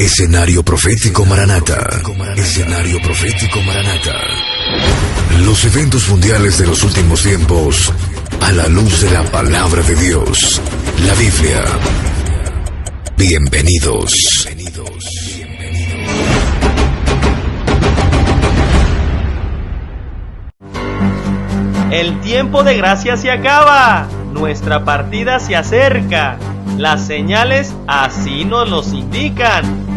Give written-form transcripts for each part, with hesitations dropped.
Escenario Profético Maranata. Escenario Profético Maranata. Los eventos mundiales de los últimos tiempos a la luz de la palabra de Dios, la Biblia. Bienvenidos. El tiempo de gracia se acaba. Nuestra partida se acerca. Las señales así nos los indican.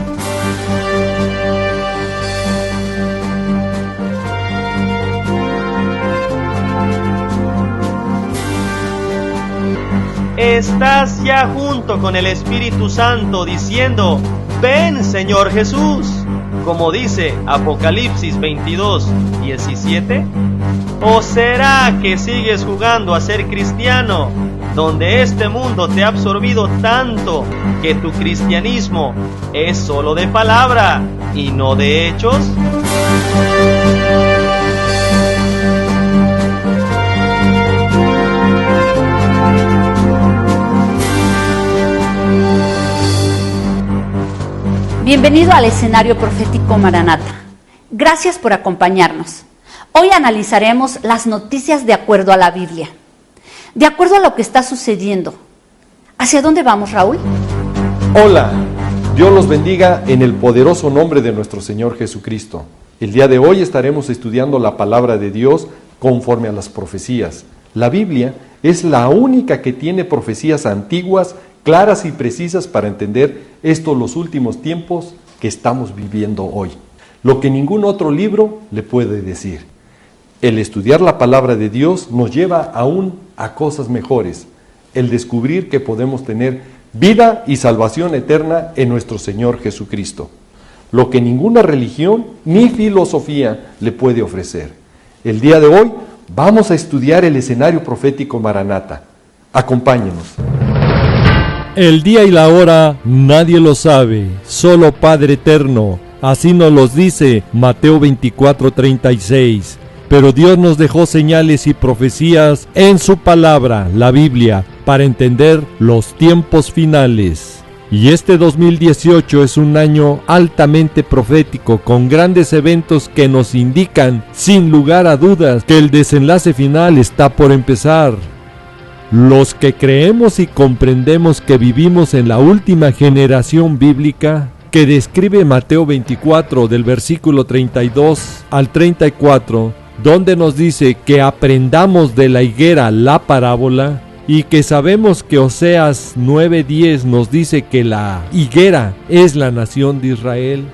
Estás ya junto con el Espíritu Santo diciendo: ven, Señor Jesús, como dice Apocalipsis 22:17. ¿O será que sigues jugando a ser cristiano, donde este mundo te ha absorbido tanto que tu cristianismo es solo de palabra y no de hechos? Bienvenido al Escenario Profético Maranata. Gracias por acompañarnos. Hoy analizaremos las noticias de acuerdo a la Biblia, de acuerdo a lo que está sucediendo. ¿Hacia dónde vamos, Raúl? Hola, Dios los bendiga en el poderoso nombre de nuestro Señor Jesucristo. El día de hoy estaremos estudiando la palabra de Dios conforme a las profecías. La Biblia es la única que tiene profecías antiguas, claras y precisas para entender estos los últimos tiempos que estamos viviendo hoy. Lo que ningún otro libro le puede decir. El estudiar la palabra de Dios nos lleva aún a cosas mejores. El descubrir que podemos tener vida y salvación eterna en nuestro Señor Jesucristo. Lo que ninguna religión ni filosofía le puede ofrecer. El día de hoy vamos a estudiar el escenario profético Maranata. Acompáñenos. El día y la hora nadie lo sabe, solo Padre Eterno. Así nos los dice Mateo 24:36. Pero Dios nos dejó señales y profecías en su palabra, la Biblia, para entender los tiempos finales. Y este 2018 es un año altamente profético, con grandes eventos que nos indican, sin lugar a dudas, que el desenlace final está por empezar. Los que creemos y comprendemos que vivimos en la última generación bíblica, que describe Mateo 24 del versículo 32 al 34, donde nos dice que aprendamos de la higuera la parábola, y que sabemos que Oseas 9:10 nos dice que la higuera es la nación de Israel,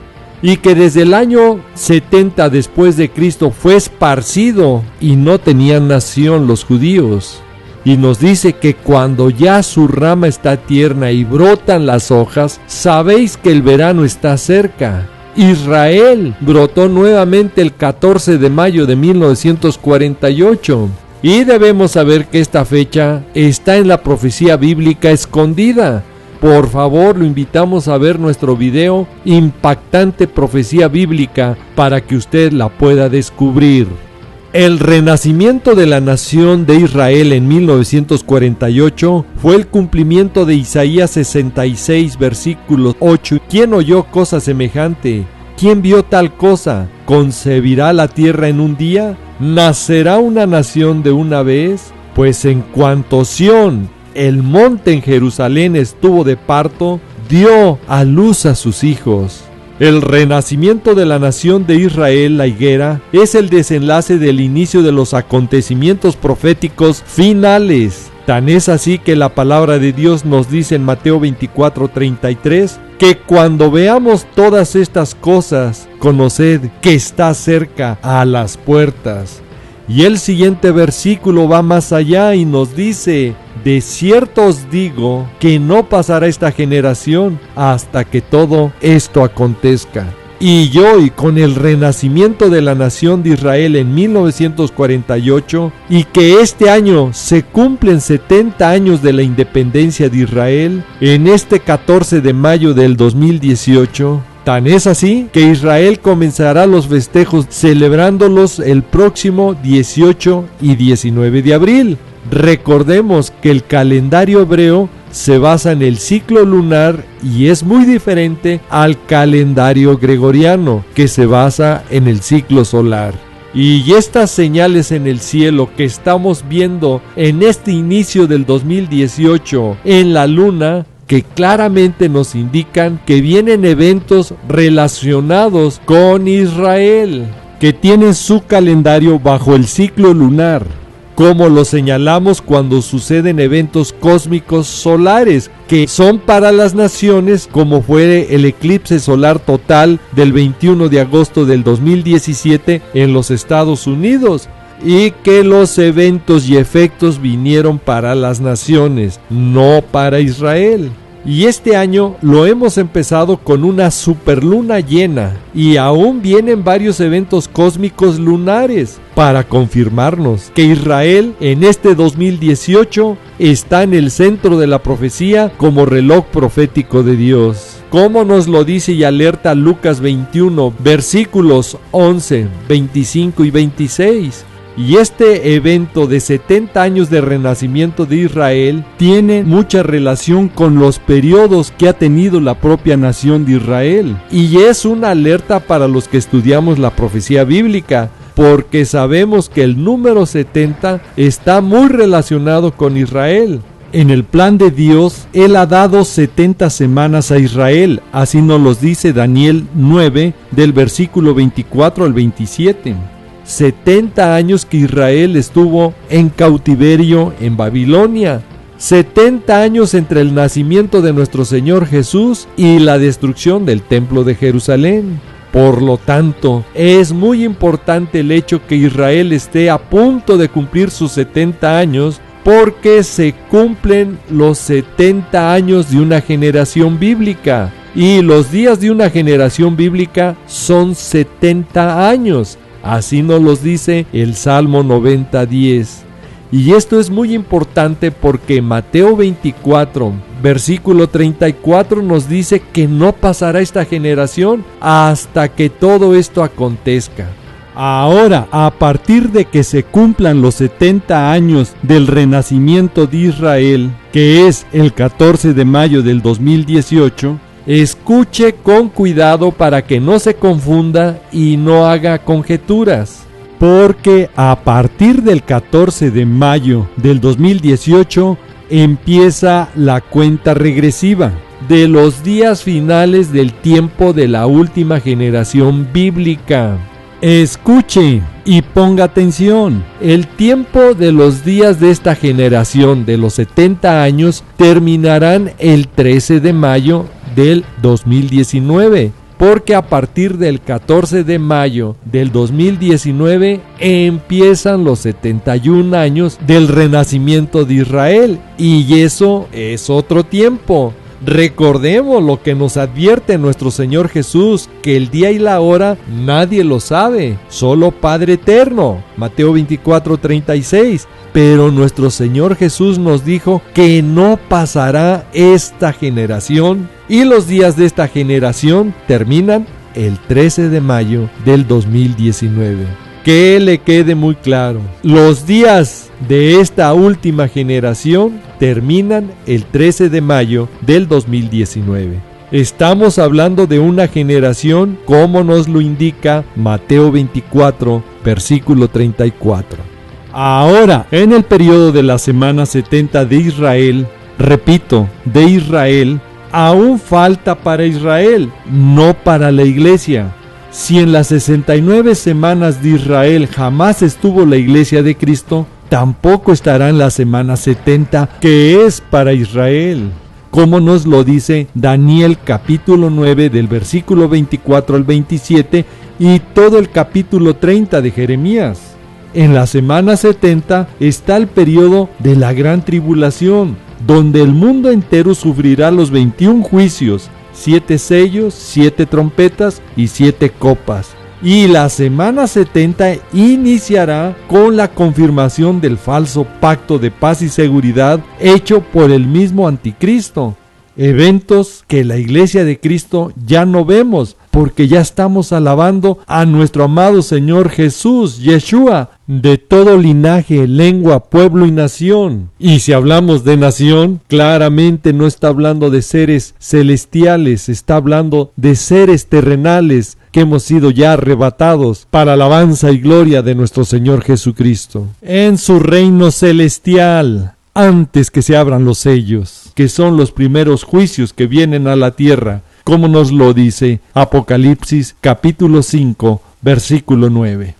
y que desde el año 70 después de Cristo fue esparcido y no tenían nación los judíos. Y nos dice que cuando ya su rama está tierna y brotan las hojas, sabéis que el verano está cerca. Israel brotó nuevamente el 14 de mayo de 1948. Y debemos saber que esta fecha está en la profecía bíblica escondida. Por favor, lo invitamos a ver nuestro video Impactante Profecía Bíblica para que usted la pueda descubrir. El renacimiento de la nación de Israel en 1948 fue el cumplimiento de Isaías 66, versículo 8. ¿Quién oyó cosa semejante? ¿Quién vio tal cosa? ¿Concebirá la tierra en un día? ¿Nacerá una nación de una vez? Pues en cuanto Sión, el monte en Jerusalén, estuvo de parto, dio a luz a sus hijos. El renacimiento de la nación de Israel, la higuera, es el desenlace del inicio de los acontecimientos proféticos finales. Tan es así que la palabra de Dios nos dice en Mateo 24:33, que cuando veamos todas estas cosas, conoced que está cerca a las puertas. Y el siguiente versículo va más allá y nos dice: de cierto os digo que no pasará esta generación hasta que todo esto acontezca. Y hoy, con el renacimiento de la nación de Israel en 1948, y que este año se cumplen 70 años de la independencia de Israel, en este 14 de mayo del 2018, tan es así que Israel comenzará los festejos celebrándolos el próximo 18 y 19 de abril. Recordemos que el calendario hebreo se basa en el ciclo lunar y es muy diferente al calendario gregoriano, que se basa en el ciclo solar. Y estas señales en el cielo que estamos viendo en este inicio del 2018 en la luna, que claramente nos indican que vienen eventos relacionados con Israel, que tienen su calendario bajo el ciclo lunar, como lo señalamos cuando suceden eventos cósmicos solares, que son para las naciones, como fue el eclipse solar total del 21 de agosto del 2017 en los Estados Unidos, y que los eventos y efectos vinieron para las naciones, no para Israel. Y este año lo hemos empezado con una superluna llena y aún vienen varios eventos cósmicos lunares para confirmarnos que Israel en este 2018 está en el centro de la profecía como reloj profético de Dios. Como nos lo dice y alerta Lucas 21, versículos 11, 25 y 26. Y este evento de 70 años de renacimiento de Israel tiene mucha relación con los periodos que ha tenido la propia nación de Israel. Y es una alerta para los que estudiamos la profecía bíblica, porque sabemos que el número 70 está muy relacionado con Israel. En el plan de Dios, Él ha dado 70 semanas a Israel, así nos los dice Daniel 9, del versículo 24 al 27. 70 años que Israel estuvo en cautiverio en Babilonia. 70 años entre el nacimiento de nuestro Señor Jesús y la destrucción del templo de Jerusalén. Por lo tanto, es muy importante el hecho que Israel esté a punto de cumplir sus 70 años, porque se cumplen los 70 años de una generación bíblica. Y los días de una generación bíblica son 70 años. Así nos los dice el Salmo 90:10. Y esto es muy importante porque Mateo 24, versículo 34 nos dice que no pasará esta generación hasta que todo esto acontezca. Ahora, a partir de que se cumplan los 70 años del renacimiento de Israel, que es el 14 de mayo del 2018, escuche con cuidado para que no se confunda y no haga conjeturas, porque a partir del 14 de mayo del 2018 empieza la cuenta regresiva de los días finales del tiempo de la última generación bíblica. Escuche y ponga atención. El tiempo de los días de esta generación de los 70 años terminarán el 13 de mayo del 2019, porque a partir del 14 de mayo del 2019 empiezan los 71 años del renacimiento de Israel, y eso es otro tiempo. Recordemos lo que nos advierte nuestro Señor Jesús, que el día y la hora nadie lo sabe, solo Padre Eterno, Mateo 24:36. Pero nuestro Señor Jesús nos dijo que no pasará esta generación, y los días de esta generación terminan el 13 de mayo del 2019. Que le quede muy claro, los días de esta última generación terminan el 13 de mayo del 2019. Estamos hablando de una generación como nos lo indica Mateo 24, versículo 34. Ahora, en el periodo de la semana 70 de Israel, repito, de Israel, aún falta para Israel, no para la iglesia. Si en las 69 semanas de Israel jamás estuvo la iglesia de Cristo, tampoco estará en la semana 70, que es para Israel, como nos lo dice Daniel capítulo 9 del versículo 24 al 27 y todo el capítulo 30 de Jeremías. En la semana 70 está el periodo de la gran tribulación, donde el mundo entero sufrirá los 21 juicios, 7 sellos, 7 trompetas y 7 copas. Y la semana 70 iniciará con la confirmación del falso pacto de paz y seguridad hecho por el mismo anticristo, Eventos que la Iglesia de Cristo ya no vemos, porque ya estamos alabando a nuestro amado Señor Jesús, Yeshua, de todo linaje, lengua, pueblo y nación. Y si hablamos de nación, claramente no está hablando de seres celestiales, está hablando de seres terrenales que hemos sido ya arrebatados para alabanza y gloria de nuestro Señor Jesucristo. En su reino celestial, antes que se abran los sellos, que son los primeros juicios que vienen a la tierra, como nos lo dice Apocalipsis capítulo 5, versículo 9.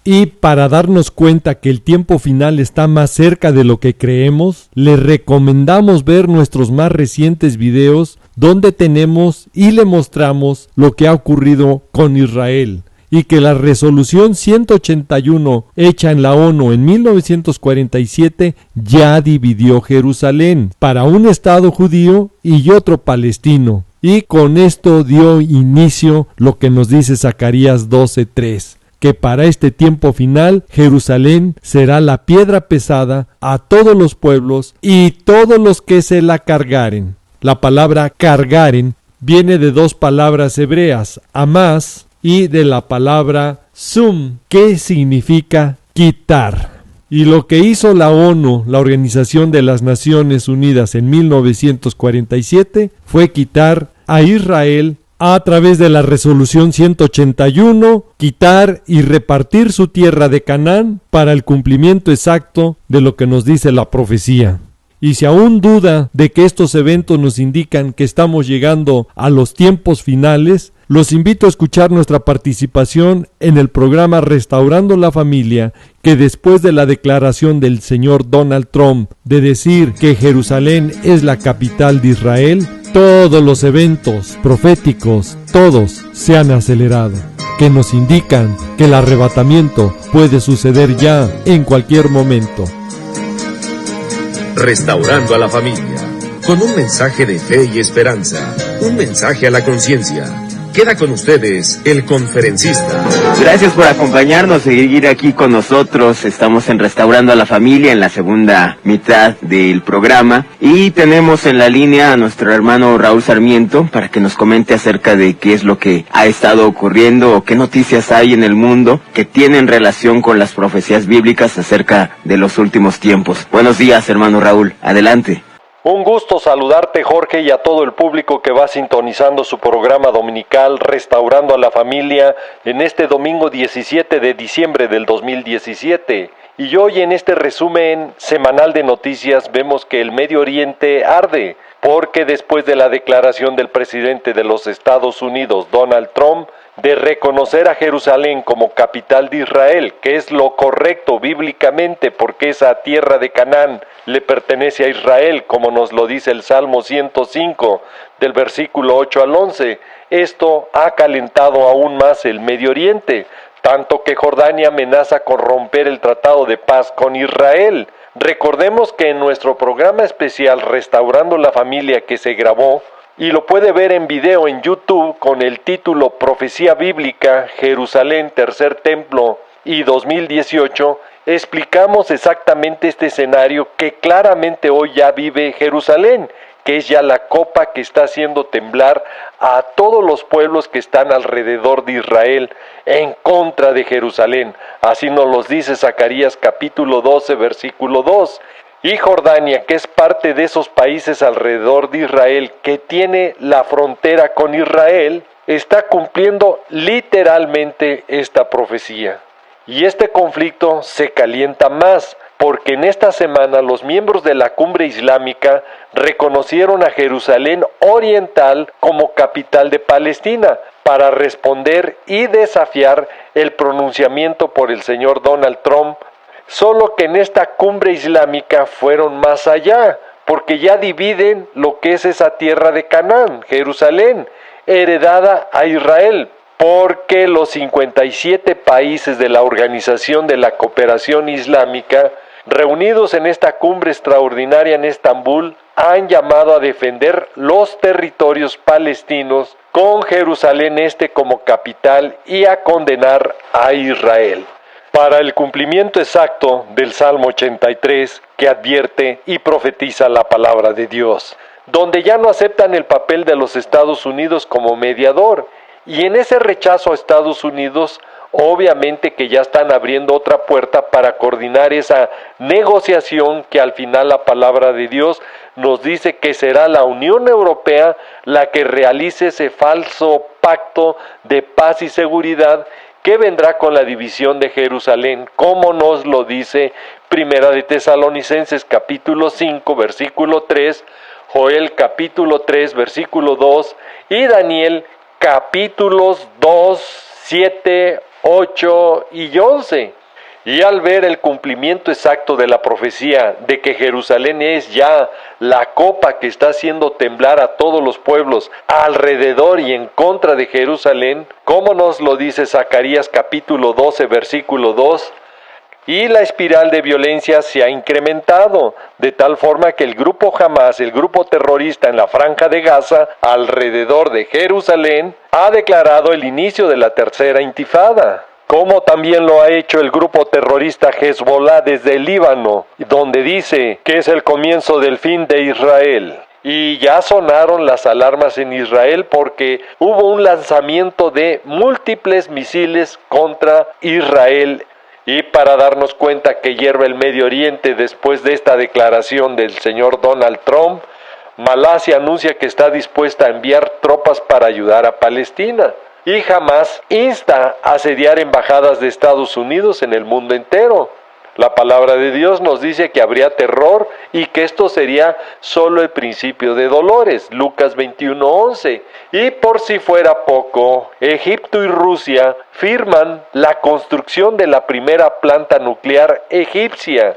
Y para darnos cuenta que el tiempo final está más cerca de lo que creemos, le recomendamos ver nuestros más recientes videos donde tenemos y le mostramos lo que ha ocurrido con Israel, y que la resolución 181 hecha en la ONU en 1947 ya dividió Jerusalén para un estado judío y otro palestino. Y con esto dio inicio lo que nos dice Zacarías 12:3, que para este tiempo final Jerusalén será la piedra pesada a todos los pueblos y todos los que se la cargaren. La palabra cargaren viene de dos palabras hebreas, amás, y de la palabra sum, que significa quitar. Y lo que hizo la ONU, la Organización de las Naciones Unidas, en 1947 fue quitar a Israel a través de la resolución 181, quitar y repartir su tierra de Canaán para el cumplimiento exacto de lo que nos dice la profecía. Y si aún duda de que estos eventos nos indican que estamos llegando a los tiempos finales, los invito a escuchar nuestra participación en el programa Restaurando la Familia, que después de la declaración del señor Donald Trump de decir que Jerusalén es la capital de Israel, todos los eventos proféticos, todos se han acelerado, que nos indican que el arrebatamiento puede suceder ya en cualquier momento. Restaurando a la familia, con un mensaje de fe y esperanza, un mensaje a la conciencia. Queda con ustedes el conferencista. Gracias por acompañarnos, seguir aquí con nosotros. Estamos en Restaurando a la Familia, en la segunda mitad del programa. Y tenemos en la línea a nuestro hermano Raúl Sarmiento para que nos comente acerca de qué es lo que ha estado ocurriendo o qué noticias hay en el mundo que tienen relación con las profecías bíblicas acerca de los últimos tiempos. Buenos días, hermano Raúl. Adelante. Un gusto saludarte, Jorge, y a todo el público que va sintonizando su programa dominical Restaurando a la Familia en este domingo 17 de diciembre del 2017. Y hoy en este resumen semanal de noticias vemos que el Medio Oriente arde, porque después de la declaración del presidente de los Estados Unidos, Donald Trump, de reconocer a Jerusalén como capital de Israel, que es lo correcto bíblicamente porque esa tierra de Canaán le pertenece a Israel, como nos lo dice el Salmo 105, del versículo 8 al 11. Esto ha calentado aún más el Medio Oriente, tanto que Jordania amenaza con romper el tratado de paz con Israel. Recordemos que en nuestro programa especial Restaurando la Familia, que se grabó y lo puede ver en video en YouTube con el título Profecía Bíblica, Jerusalén, Tercer Templo y 2018, explicamos exactamente este escenario que claramente hoy ya vive Jerusalén, que es ya la copa que está haciendo temblar a todos los pueblos que están alrededor de Israel en contra de Jerusalén. Así nos lo dice Zacarías capítulo 12, versículo 2. Y Jordania, que es parte de esos países alrededor de Israel, que tiene la frontera con Israel, está cumpliendo literalmente esta profecía. Y este conflicto se calienta más, porque en esta semana los miembros de la cumbre islámica reconocieron a Jerusalén Oriental como capital de Palestina, para responder y desafiar el pronunciamiento por el señor Donald Trump. Solo que en esta cumbre islámica fueron más allá, porque ya dividen lo que es esa tierra de Canaán, Jerusalén, heredada a Israel, porque los 57 países de la Organización de la Cooperación Islámica, reunidos en esta cumbre extraordinaria en Estambul, han llamado a defender los territorios palestinos con Jerusalén Este como capital y a condenar a Israel. Para el cumplimiento exacto del Salmo 83, que advierte y profetiza la palabra de Dios. donde ya no aceptan el papel de los Estados Unidos como mediador. Y en ese rechazo a Estados Unidos, obviamente que ya están abriendo otra puerta para coordinar esa negociación que al final la palabra de Dios nos dice que será la Unión Europea la que realice ese falso pacto de paz y seguridad que vendrá con la división de Jerusalén, como nos lo dice Primera de Tesalonicenses capítulo 5 versículo 3, Joel capítulo 3 versículo 2 y Daniel capítulos 2, 7, 8 y 11. Y al ver el cumplimiento exacto de la profecía de que Jerusalén es ya la copa que está haciendo temblar a todos los pueblos alrededor y en contra de Jerusalén, como nos lo dice Zacarías capítulo 12 versículo 2, y la espiral de violencia se ha incrementado, de tal forma que el grupo Hamás, el grupo terrorista en la Franja de Gaza, alrededor de Jerusalén, ha declarado el inicio de la tercera intifada, como también lo ha hecho el grupo terrorista Hezbollah desde el Líbano, donde dice que es el comienzo del fin de Israel. Y ya sonaron las alarmas en Israel porque hubo un lanzamiento de múltiples misiles contra Israel. Y para darnos cuenta que hierve el Medio Oriente después de esta declaración del señor Donald Trump, Malasia anuncia que está dispuesta a enviar tropas para ayudar a Palestina. Y Hamás insta a asediar embajadas de Estados Unidos en el mundo entero. La palabra de Dios nos dice que habría terror y que esto sería solo el principio de dolores. Lucas 21:11. Y por si fuera poco, Egipto y Rusia firman la construcción de la primera planta nuclear egipcia.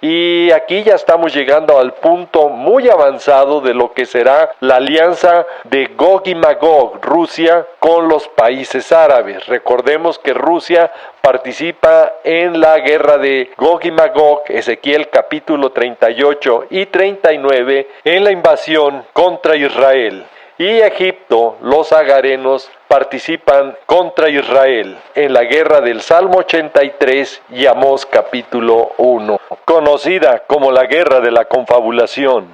Y aquí ya estamos llegando al punto muy avanzado de lo que será la alianza de Gog y Magog, Rusia con los países árabes. Recordemos que Rusia participa en la guerra de Gog y Magog, Ezequiel capítulo 38 y 39, en la invasión contra Israel. Y Egipto, los agarenos, participan contra Israel en la guerra del Salmo 83 y Amós capítulo 1, conocida como la guerra de la confabulación.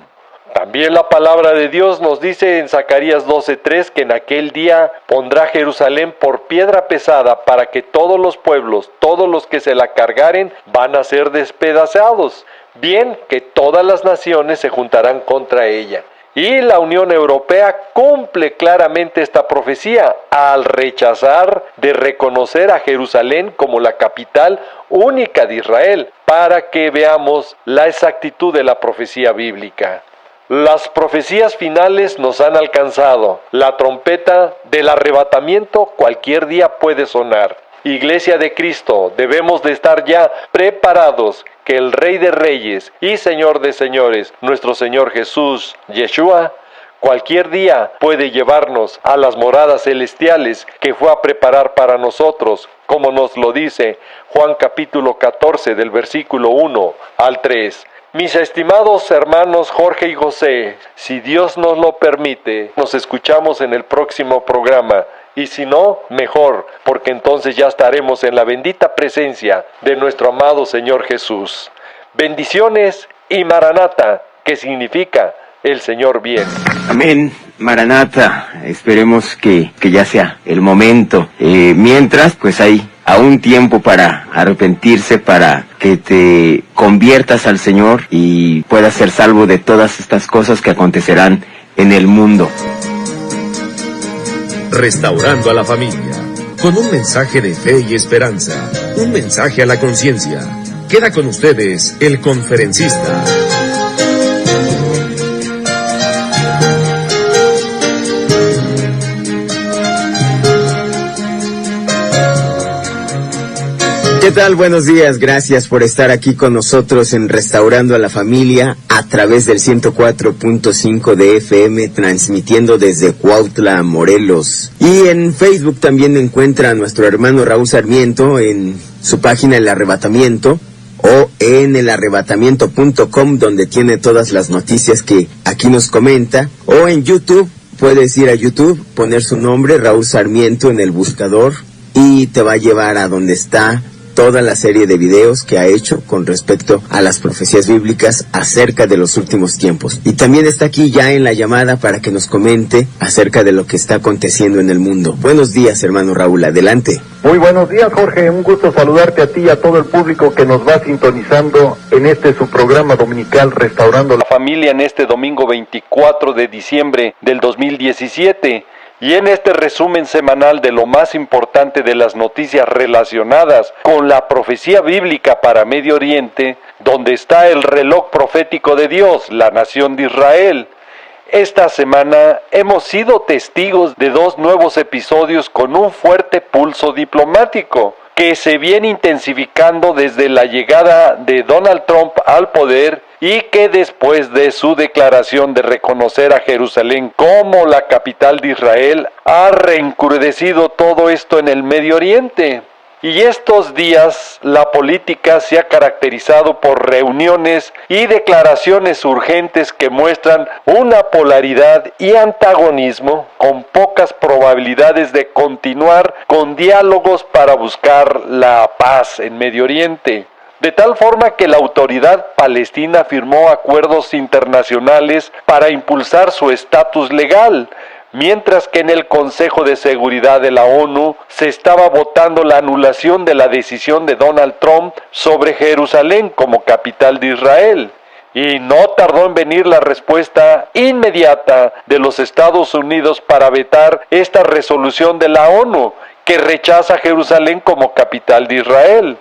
También la palabra de Dios nos dice en Zacarías 12:3 que en aquel día pondrá Jerusalén por piedra pesada para que todos los pueblos, todos los que se la cargaren, van a ser despedazados. Bien, que todas las naciones se juntarán contra ella. Y la Unión Europea cumple claramente esta profecía al rechazar de reconocer a Jerusalén como la capital única de Israel, para que veamos la exactitud de la profecía bíblica. Las profecías finales nos han alcanzado. La trompeta del arrebatamiento cualquier día puede sonar. Iglesia de Cristo, debemos de estar ya preparados que el Rey de Reyes y Señor de Señores, nuestro Señor Jesús, Yeshua, cualquier día puede llevarnos a las moradas celestiales que fue a preparar para nosotros, como nos lo dice Juan capítulo 14 del versículo 1 al 3. Mis estimados hermanos Jorge y José, si Dios nos lo permite, nos escuchamos en el próximo programa. Y si no, mejor, porque entonces ya estaremos en la bendita presencia de nuestro amado Señor Jesús. Bendiciones y Maranata, que significa el Señor viene. Amén, Maranata. Esperemos que ya sea el momento. Mientras, pues hay aún tiempo para arrepentirse, para que te conviertas al Señor y puedas ser salvo de todas estas cosas que acontecerán en el mundo. Restaurando a la familia, con un mensaje de fe y esperanza, un mensaje a la conciencia. Queda con ustedes el conferencista. ¿Qué tal? Buenos días, gracias por estar aquí con nosotros en Restaurando a la Familia a través del 104.5 de FM, transmitiendo desde Cuautla, Morelos. Y en Facebook también encuentra a nuestro hermano Raúl Sarmiento en su página El Arrebatamiento o en elarrebatamiento.com, donde tiene todas las noticias que aquí nos comenta, o en YouTube. Puedes ir a YouTube, poner su nombre, Raúl Sarmiento, en el buscador y te va a llevar a donde está toda la serie de videos que ha hecho con respecto a las profecías bíblicas acerca de los últimos tiempos. Y también está aquí ya en la llamada para que nos comente acerca de lo que está aconteciendo en el mundo. Buenos días, hermano Raúl, adelante. Muy buenos días, Jorge, un gusto saludarte a ti y a todo el público que nos va sintonizando en su programa dominical Restaurando la Familia en este domingo 24 de diciembre del 2017. Y en este resumen semanal de lo más importante de las noticias relacionadas con la profecía bíblica para Medio Oriente, donde está el reloj profético de Dios, la nación de Israel. Esta semana hemos sido testigos de 2 nuevos episodios con un fuerte pulso diplomático, que se viene intensificando desde la llegada de Donald Trump al poder y que después de su declaración de reconocer a Jerusalén como la capital de Israel, ha reencrudecido todo esto en el Medio Oriente. Y estos días la política se ha caracterizado por reuniones y declaraciones urgentes que muestran una polaridad y antagonismo con pocas probabilidades de continuar con diálogos para buscar la paz en Medio Oriente. De tal forma que la autoridad palestina firmó acuerdos internacionales para impulsar su estatus legal, mientras que en el Consejo de Seguridad de la ONU se estaba votando la anulación de la decisión de Donald Trump sobre Jerusalén como capital de Israel. Y no tardó en venir la respuesta inmediata de los Estados Unidos para vetar esta resolución de la ONU, que rechaza Jerusalén como capital de Israel.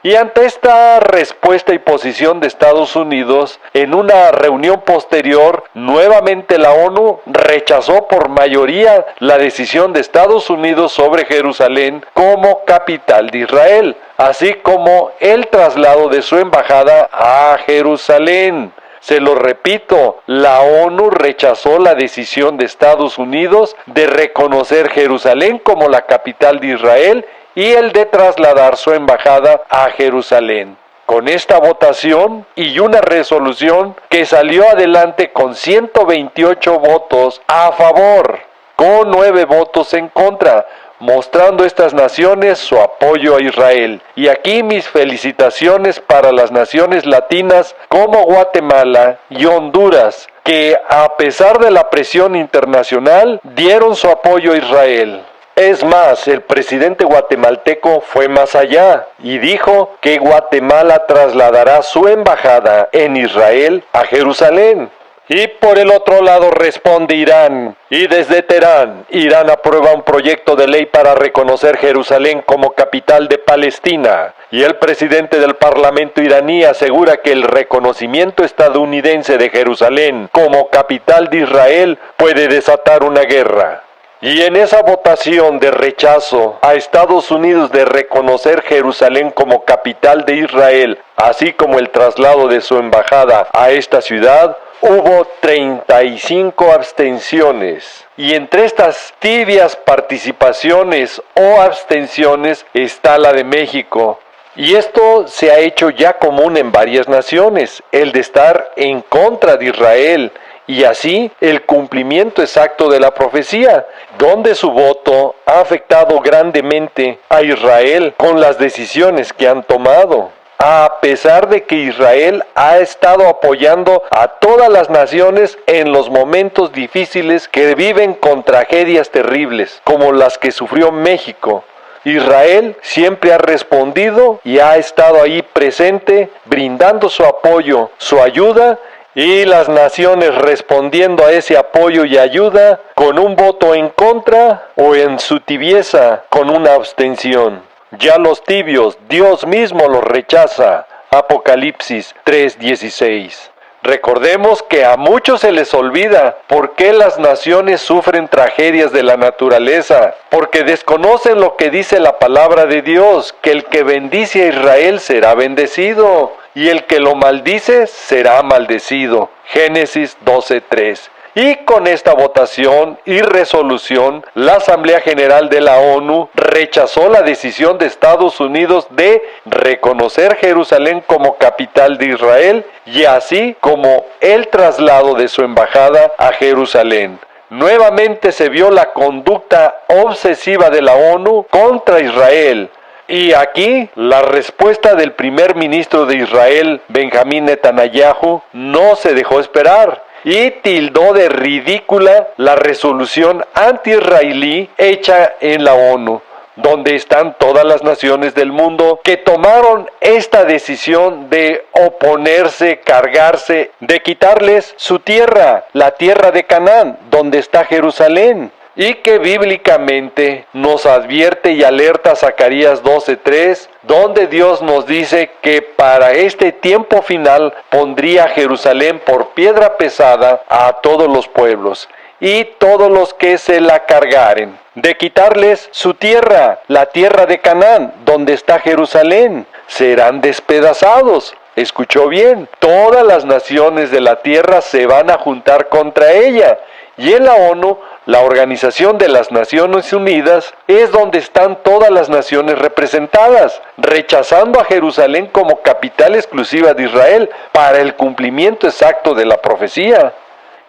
Y ante esta respuesta y posición de Estados Unidos, en una reunión posterior, nuevamente la ONU rechazó por mayoría la decisión de Estados Unidos sobre Jerusalén como capital de Israel, así como el traslado de su embajada a Jerusalén. Se lo repito, la ONU rechazó la decisión de Estados Unidos de reconocer Jerusalén como la capital de Israel y el de trasladar su embajada a Jerusalén. Con esta votación y una resolución que salió adelante con 128 votos a favor, con 9 votos en contra, mostrando estas naciones su apoyo a Israel. Y aquí mis felicitaciones para las naciones latinas como Guatemala y Honduras, que a pesar de la presión internacional dieron su apoyo a Israel. Es más, el presidente guatemalteco fue más allá y dijo que Guatemala trasladará su embajada en Israel a Jerusalén. Y por el otro lado responde Irán, y desde Teherán, Irán aprueba un proyecto de ley para reconocer Jerusalén como capital de Palestina. Y el presidente del Parlamento iraní asegura que el reconocimiento estadounidense de Jerusalén como capital de Israel puede desatar una guerra. Y en esa votación de rechazo a Estados Unidos de reconocer Jerusalén como capital de Israel, así como el traslado de su embajada a esta ciudad, hubo 35 abstenciones. Y entre estas tibias participaciones o abstenciones está la de México. Y esto se ha hecho ya común en varias naciones, el de estar en contra de Israel, y así el cumplimiento exacto de la profecía, donde su voto ha afectado grandemente a Israel con las decisiones que han tomado. A pesar de que Israel ha estado apoyando a todas las naciones en los momentos difíciles que viven con tragedias terribles, como las que sufrió México, Israel siempre ha respondido y ha estado ahí presente, brindando su apoyo, su ayuda, y las naciones respondiendo a ese apoyo y ayuda con un voto en contra o en su tibieza con una abstención. Ya los tibios, Dios mismo los rechaza. Apocalipsis 3:16. Recordemos que a muchos se les olvida por qué las naciones sufren tragedias de la naturaleza, porque desconocen lo que dice la palabra de Dios, que el que bendice a Israel será bendecido, y el que lo maldice será maldecido. Génesis 12:3. Y con esta votación y resolución, la Asamblea General de la ONU rechazó la decisión de Estados Unidos de reconocer Jerusalén como capital de Israel y así como el traslado de su embajada a Jerusalén. Nuevamente se vio la conducta obsesiva de la ONU contra Israel. Y aquí la respuesta del primer ministro de Israel, Benjamín Netanyahu, no se dejó esperar y tildó de ridícula la resolución anti-israelí hecha en la ONU, donde están todas las naciones del mundo que tomaron esta decisión de oponerse, cargarse, de quitarles su tierra, la tierra de Canaán, donde está Jerusalén. Y que bíblicamente nos advierte y alerta Zacarías 12:3, donde Dios nos dice que para este tiempo final pondría Jerusalén por piedra pesada a todos los pueblos y todos los que se la cargaren, de quitarles su tierra, la tierra de Canaán, donde está Jerusalén, serán despedazados. Escuchó bien, todas las naciones de la tierra se van a juntar contra ella. Y en la ONU, la Organización de las Naciones Unidas, es donde están todas las naciones representadas, rechazando a Jerusalén como capital exclusiva de Israel para el cumplimiento exacto de la profecía.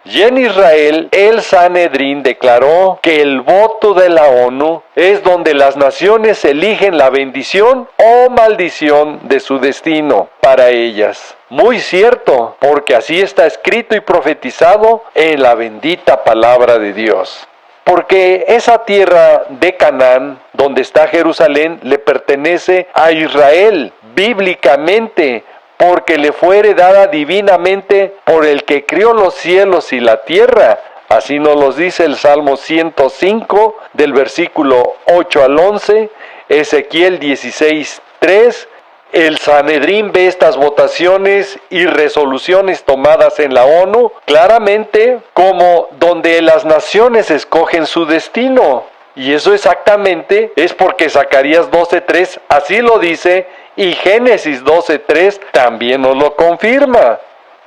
Y en Israel, el Sanedrín declaró que el voto de la ONU es donde las naciones eligen la bendición o maldición de su destino para ellas. Muy cierto, porque así está escrito y profetizado en la bendita palabra de Dios. Porque esa tierra de Canaán, donde está Jerusalén, le pertenece a Israel bíblicamente, porque le fue heredada divinamente por el que crió los cielos y la tierra. Así nos lo dice el Salmo 105, del versículo 8 al 11, Ezequiel 16:3. El Sanedrín ve estas votaciones y resoluciones tomadas en la ONU claramente como donde las naciones escogen su destino. Y eso exactamente es porque Zacarías 12:3 así lo dice y Génesis 12:3 también nos lo confirma.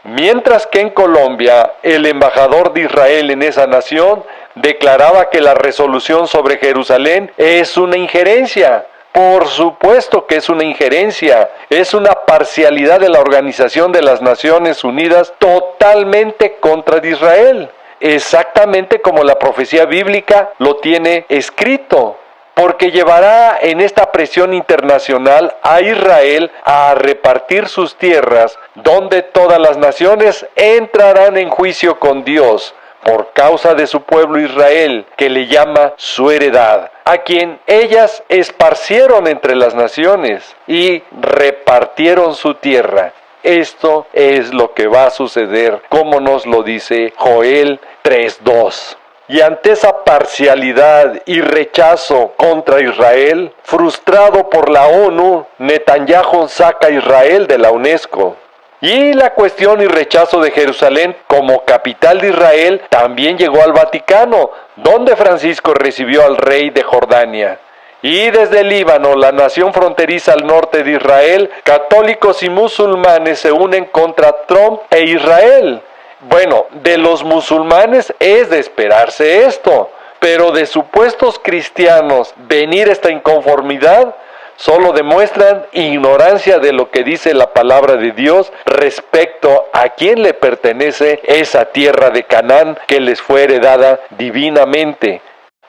Mientras que en Colombia, el embajador de Israel en esa nación declaraba que la resolución sobre Jerusalén es una injerencia. Por supuesto que es una injerencia, es una parcialidad de la Organización de las Naciones Unidas totalmente contra de Israel, exactamente como la profecía bíblica lo tiene escrito, porque llevará en esta presión internacional a Israel a repartir sus tierras, donde todas las naciones entrarán en juicio con Dios, por causa de su pueblo Israel, que le llama su heredad, a quien ellas esparcieron entre las naciones y repartieron su tierra. Esto es lo que va a suceder, como nos lo dice Joel 3:2. Y ante esa parcialidad y rechazo contra Israel, frustrado por la ONU, Netanyahu saca a Israel de la UNESCO. Y la cuestión y rechazo de Jerusalén como capital de Israel también llegó al Vaticano, donde Francisco recibió al rey de Jordania. Y desde el Líbano, la nación fronteriza al norte de Israel, católicos y musulmanes se unen contra Trump e Israel. Bueno, de los musulmanes es de esperarse esto, pero de supuestos cristianos venir esta inconformidad solo demuestran ignorancia de lo que dice la palabra de Dios respecto a quién le pertenece esa tierra de Canaán que les fue heredada divinamente.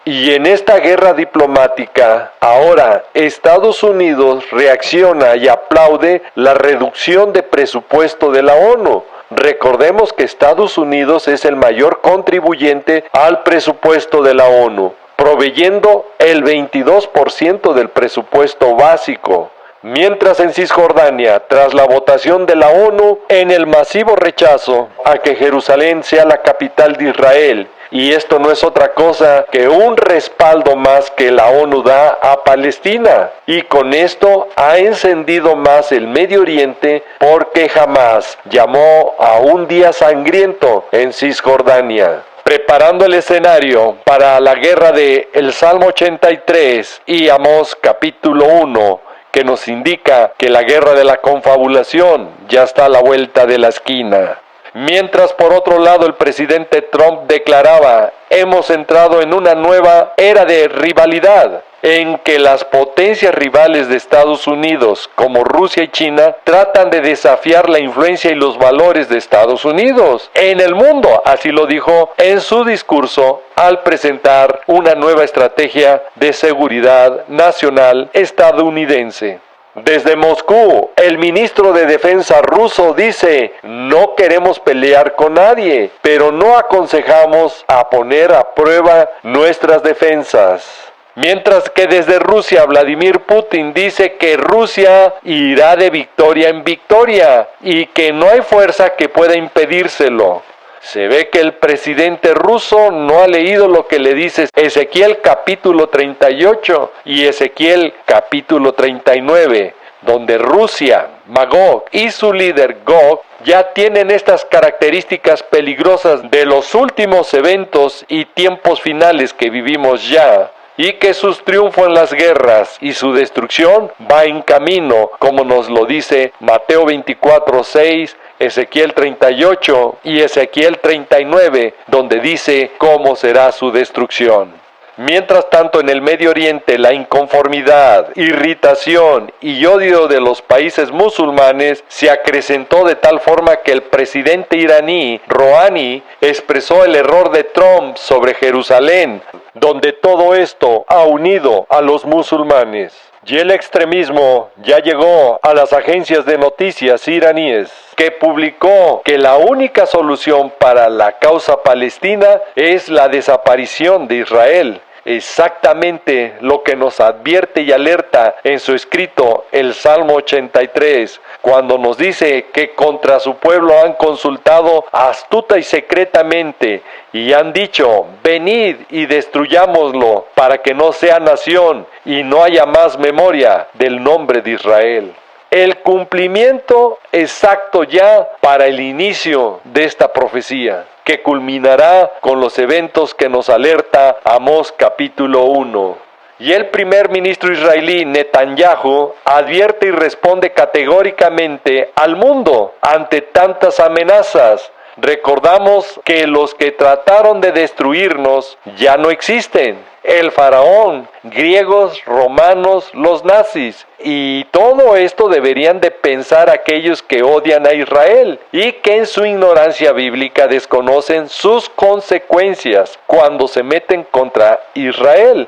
Y en esta guerra diplomática, ahora Estados Unidos reacciona y aplaude la reducción de presupuesto de la ONU. Recordemos que Estados Unidos es el mayor contribuyente al presupuesto de la ONU, proveyendo el 22% del presupuesto básico. Mientras en Cisjordania, tras la votación de la ONU, en el masivo rechazo a que Jerusalén sea la capital de Israel, y esto no es otra cosa que un respaldo más que la ONU da a Palestina, y con esto ha encendido más el Medio Oriente porque Hamás llamó a un día sangriento en Cisjordania, preparando el escenario para la guerra de el Salmo 83 y Amós capítulo 1, que nos indica que la guerra de la confabulación ya está a la vuelta de la esquina. Mientras por otro lado el presidente Trump declaraba: hemos entrado en una nueva era de rivalidad, en que las potencias rivales de Estados Unidos, como Rusia y China, tratan de desafiar la influencia y los valores de Estados Unidos en el mundo. Así lo dijo en su discurso al presentar una nueva estrategia de seguridad nacional estadounidense. Desde Moscú, el ministro de Defensa ruso dice: no queremos pelear con nadie, pero no aconsejamos a poner a prueba nuestras defensas. Mientras que desde Rusia, Vladimir Putin dice que Rusia irá de victoria en victoria y que no hay fuerza que pueda impedírselo. Se ve que el presidente ruso no ha leído lo que le dice Ezequiel capítulo 38 y Ezequiel capítulo 39, donde Rusia, Magog y su líder Gog ya tienen estas características peligrosas de los últimos eventos y tiempos finales que vivimos ya, y que sus triunfos en las guerras y su destrucción va en camino, como nos lo dice Mateo 24:6, Ezequiel 38 y Ezequiel 39, donde dice cómo será su destrucción. Mientras tanto, en el Medio Oriente, la inconformidad, irritación y odio de los países musulmanes se acrecentó de tal forma que el presidente iraní, Rouhani, expresó el error de Trump sobre Jerusalén, donde todo esto ha unido a los musulmanes. Y el extremismo ya llegó a las agencias de noticias iraníes, que publicó que la única solución para la causa palestina es la desaparición de Israel. Exactamente lo que nos advierte y alerta en su escrito el Salmo 83, cuando nos dice que contra su pueblo han consultado astuta y secretamente y han dicho: venid y destruyámoslo para que no sea nación y no haya más memoria del nombre de Israel. El cumplimiento exacto ya para el inicio de esta profecía, que culminará con los eventos que nos alerta Amós capítulo 1. Y el primer ministro israelí, Netanyahu, advierte y responde categóricamente al mundo ante tantas amenazas. Recordamos que los que trataron de destruirnos ya no existen. El faraón, griegos, romanos, los nazis. Y todo esto deberían de pensar aquellos que odian a Israel y que en su ignorancia bíblica desconocen sus consecuencias cuando se meten contra Israel.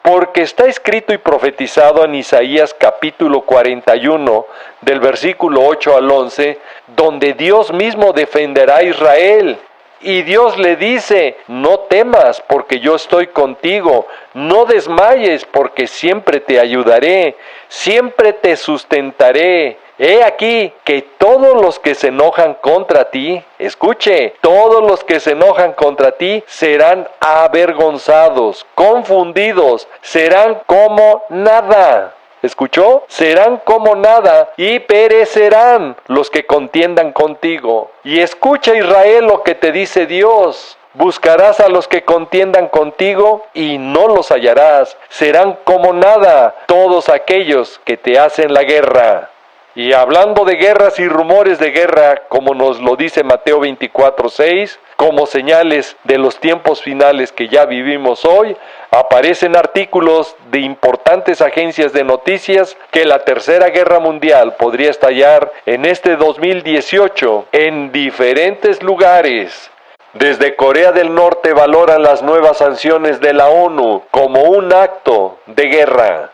Porque está escrito y profetizado en Isaías capítulo 41, del versículo 8 al 11, donde Dios mismo defenderá a Israel. Y Dios le dice: no temas, porque yo estoy contigo, no desmayes, porque siempre te ayudaré, siempre te sustentaré. He aquí que todos los que se enojan contra ti, escuche, todos los que se enojan contra ti serán avergonzados, confundidos, serán como nada. ¿Escuchó? Serán como nada y perecerán los que contiendan contigo. Y escucha, Israel, lo que te dice Dios. Buscarás a los que contiendan contigo y no los hallarás. Serán como nada todos aquellos que te hacen la guerra. Y hablando de guerras y rumores de guerra, como nos lo dice Mateo 24:6, como señales de los tiempos finales que ya vivimos hoy, aparecen artículos de importantes agencias de noticias que la Tercera Guerra Mundial podría estallar en este 2018 en diferentes lugares. Desde Corea del Norte valoran las nuevas sanciones de la ONU como un acto de guerra.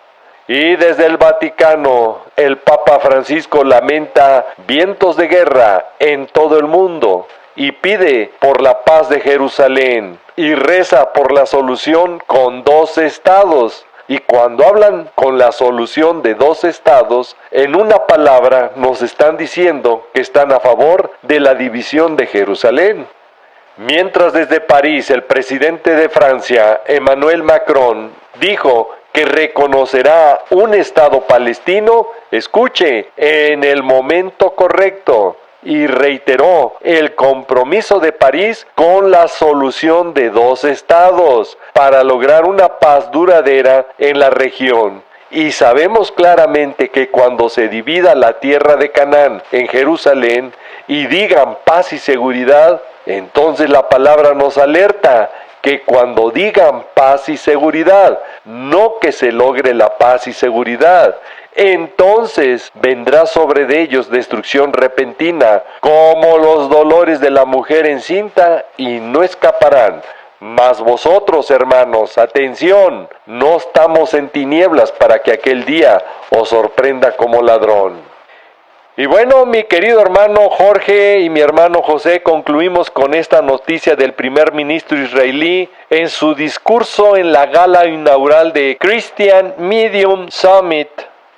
Y desde el Vaticano, el Papa Francisco lamenta vientos de guerra en todo el mundo y pide por la paz de Jerusalén y reza por la solución con 2 estados. Y cuando hablan con la solución de 2 estados, en una palabra nos están diciendo que están a favor de la división de Jerusalén. Mientras desde París el presidente de Francia, Emmanuel Macron, dijo que reconocerá un Estado palestino, escuche, en el momento correcto, y reiteró el compromiso de París con la solución de 2 estados para lograr una paz duradera en la región. Y sabemos claramente que cuando se divida la tierra de Canaán en Jerusalén y digan paz y seguridad, entonces la palabra nos alerta que cuando digan paz y seguridad, no que se logre la paz y seguridad, entonces vendrá sobre de ellos destrucción repentina, como los dolores de la mujer encinta, y no escaparán. Mas vosotros, hermanos, atención, no estamos en tinieblas para que aquel día os sorprenda como ladrón. Y bueno, mi querido hermano Jorge y mi hermano José, concluimos con esta noticia del primer ministro israelí en su discurso en la gala inaugural de Christian Medium Summit,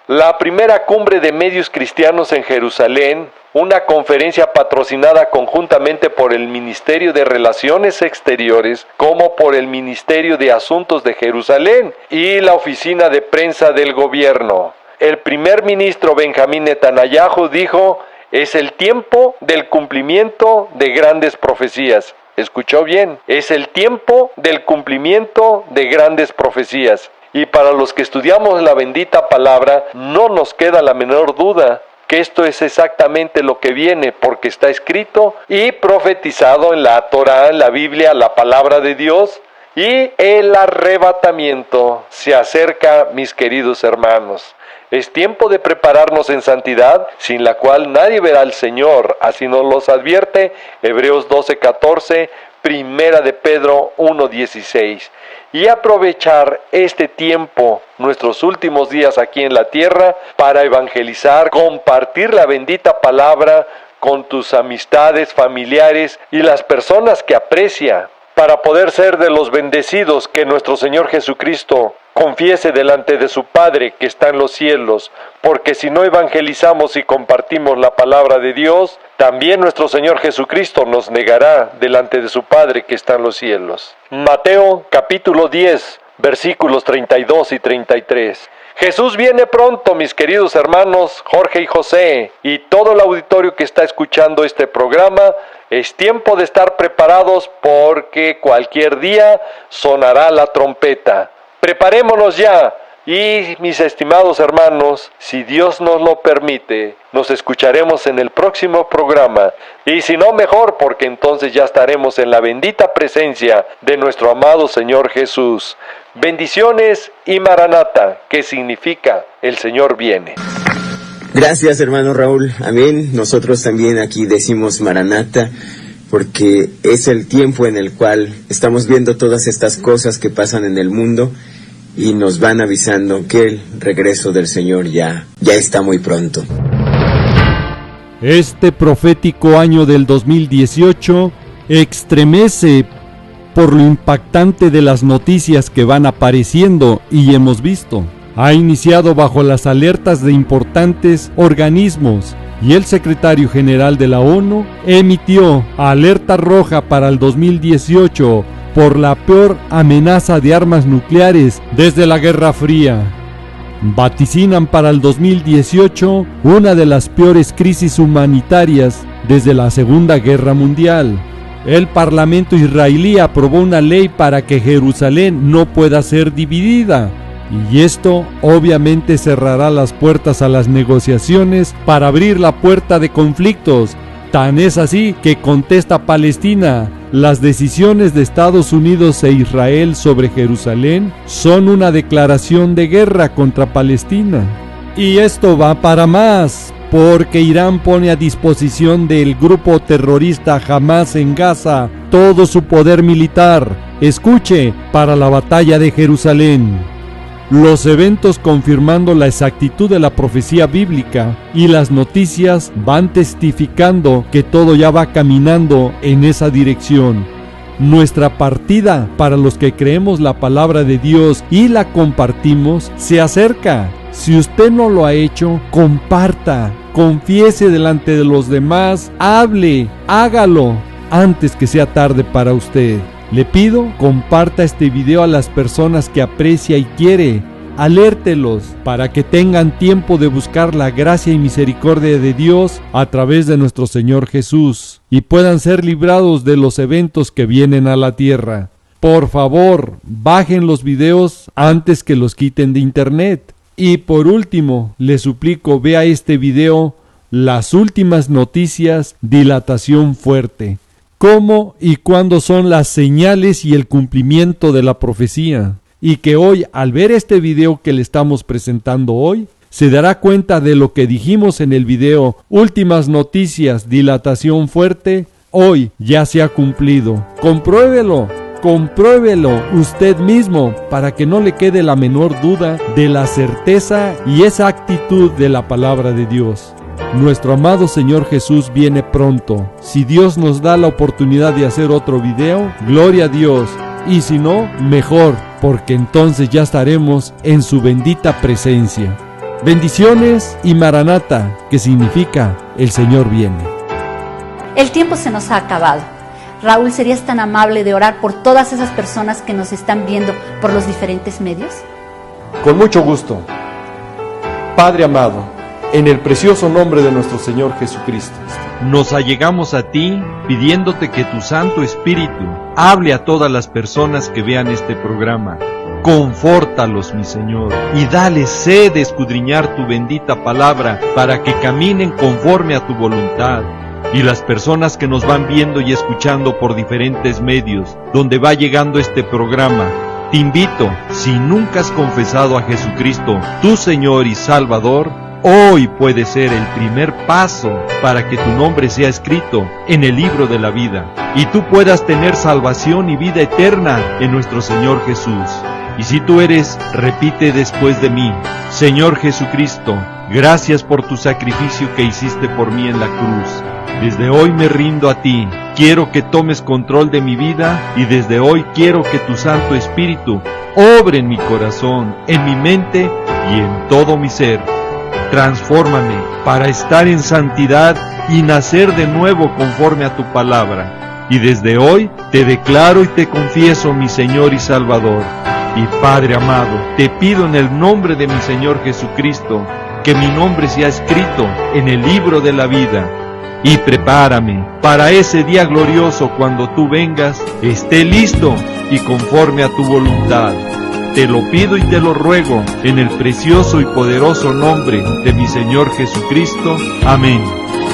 la primera cumbre de medios cristianos en Jerusalén, una conferencia patrocinada conjuntamente por el Ministerio de Relaciones Exteriores como por el Ministerio de Asuntos de Jerusalén y la Oficina de Prensa del Gobierno. El primer ministro Benjamín Netanyahu dijo: es el tiempo del cumplimiento de grandes profecías. ¿Escuchó bien? Es el tiempo del cumplimiento de grandes profecías. Y para los que estudiamos la bendita palabra, no nos queda la menor duda que esto es exactamente lo que viene, porque está escrito y profetizado en la Torá, en la Biblia, la palabra de Dios. Y el arrebatamiento se acerca, mis queridos hermanos. Es tiempo de prepararnos en santidad, sin la cual nadie verá al Señor, así nos los advierte Hebreos 12:14, Primera de Pedro 1:16. Y aprovechar este tiempo, nuestros últimos días aquí en la tierra, para evangelizar, compartir la bendita palabra con tus amistades, familiares y las personas que aprecia, para poder ser de los bendecidos que nuestro Señor Jesucristo confiese delante de su Padre que está en los cielos, porque si no evangelizamos y compartimos la palabra de Dios, también nuestro Señor Jesucristo nos negará delante de su Padre que está en los cielos. Mateo capítulo 10, versículos 32 y 33. Jesús viene pronto, mis queridos hermanos Jorge y José, y todo el auditorio que está escuchando este programa. Es tiempo de estar preparados porque cualquier día sonará la trompeta. Preparémonos ya. Y mis estimados hermanos, si Dios nos lo permite, nos escucharemos en el próximo programa. Y si no, mejor, porque entonces ya estaremos en la bendita presencia de nuestro amado Señor Jesús. Bendiciones y Maranata, que significa el Señor viene. Gracias, hermano Raúl. Amén. Nosotros también aquí decimos Maranata, porque es el tiempo en el cual estamos viendo todas estas cosas que pasan en el mundo y nos van avisando que el regreso del Señor ya está muy pronto. Este profético año del 2018 extremece por lo impactante de las noticias que van apareciendo y hemos visto. Ha iniciado bajo las alertas de importantes organismos y el secretario general de la ONU emitió alerta roja para el 2018 por la peor amenaza de armas nucleares desde la Guerra Fría. Vaticinan para el 2018 una de las peores crisis humanitarias desde la Segunda Guerra Mundial. El Parlamento israelí aprobó una ley para que Jerusalén no pueda ser dividida, y esto obviamente cerrará las puertas a las negociaciones para abrir la puerta de conflictos. Tan es así que contesta Palestina: las decisiones de Estados Unidos e Israel sobre Jerusalén son una declaración de guerra contra Palestina. Y esto va para más, porque Irán pone a disposición del grupo terrorista Hamas en Gaza todo su poder militar, escuche, para la batalla de Jerusalén. Los eventos confirmando la exactitud de la profecía bíblica y las noticias van testificando que todo ya va caminando en esa dirección. Nuestra partida, para los que creemos la palabra de Dios y la compartimos, se acerca. Si usted no lo ha hecho, comparta, confiese delante de los demás, hable, hágalo antes que sea tarde para usted. Le pido, comparta este video a las personas que aprecia y quiere. Alértelos para que tengan tiempo de buscar la gracia y misericordia de Dios a través de nuestro Señor Jesús y puedan ser librados de los eventos que vienen a la tierra. Por favor, bajen los videos antes que los quiten de internet. Y por último, les suplico, vea este video, las últimas noticias, dilatación fuerte. cómo y cuándo son las señales y el cumplimiento de la profecía. Y que hoy, al ver este video que le estamos presentando hoy, se dará cuenta de lo que dijimos en el video Últimas Noticias, Dilatación Fuerte, hoy ya se ha cumplido. Compruébelo usted mismo para que no le quede la menor duda de la certeza y esa actitud de la palabra de Dios. Nuestro amado Señor Jesús viene pronto. Si Dios nos da la oportunidad de hacer otro video, gloria a Dios. Y si no, mejor, porque entonces ya estaremos en su bendita presencia. Bendiciones y Maranata, que significa el Señor viene. El tiempo se nos ha acabado. Raúl, ¿serías tan amable de orar por todas esas personas que nos están viendo por los diferentes medios? Con mucho gusto. Padre amado, en el precioso nombre de nuestro Señor Jesucristo, nos allegamos a ti pidiéndote que tu Santo Espíritu hable a todas las personas que vean este programa. Confórtalos, mi Señor, y dale sed de escudriñar tu bendita palabra para que caminen conforme a tu voluntad. Y las personas que nos van viendo y escuchando por diferentes medios, donde va llegando este programa, te invito, si nunca has confesado a Jesucristo, tu Señor y Salvador, hoy puede ser el primer paso para que tu nombre sea escrito en el libro de la vida y tú puedas tener salvación y vida eterna en nuestro Señor Jesús. Y si tú eres, repite después de mí: Señor Jesucristo, gracias por tu sacrificio que hiciste por mí en la cruz. Desde hoy me rindo a ti. Quiero que tomes control de mi vida y desde hoy quiero que tu Santo Espíritu obre en mi corazón, en mi mente y en todo mi ser. Transfórmame para estar en santidad y nacer de nuevo conforme a tu palabra. Y desde hoy te declaro y te confieso mi Señor y Salvador. Y Padre amado, te pido en el nombre de mi Señor Jesucristo, que mi nombre sea escrito en el libro de la vida. Y prepárame para ese día glorioso cuando tú vengas, esté listo y conforme a tu voluntad. Te lo pido y te lo ruego en el precioso y poderoso nombre de mi Señor Jesucristo. Amén.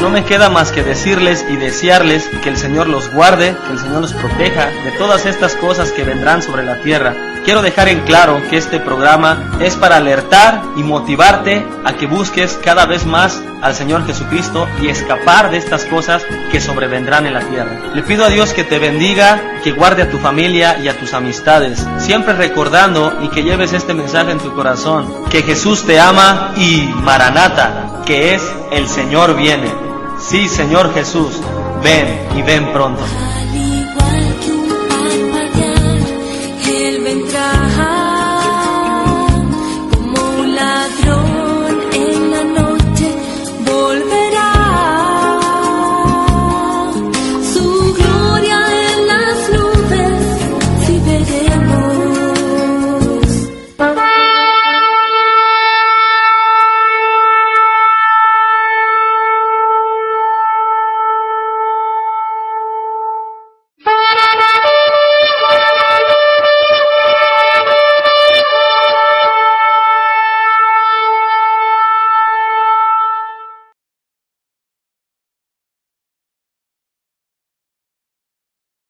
No me queda más que decirles y desearles que el Señor los guarde, que el Señor los proteja de todas estas cosas que vendrán sobre la tierra. Quiero dejar en claro que este programa es para alertar y motivarte a que busques cada vez más al Señor Jesucristo y escapar de estas cosas que sobrevendrán en la tierra. Le pido a Dios que te bendiga, que guarde a tu familia y a tus amistades, siempre recordando y que lleves este mensaje en tu corazón, que Jesús te ama y Maranata, que es el Señor viene. Sí, Señor Jesús, ven y ven pronto.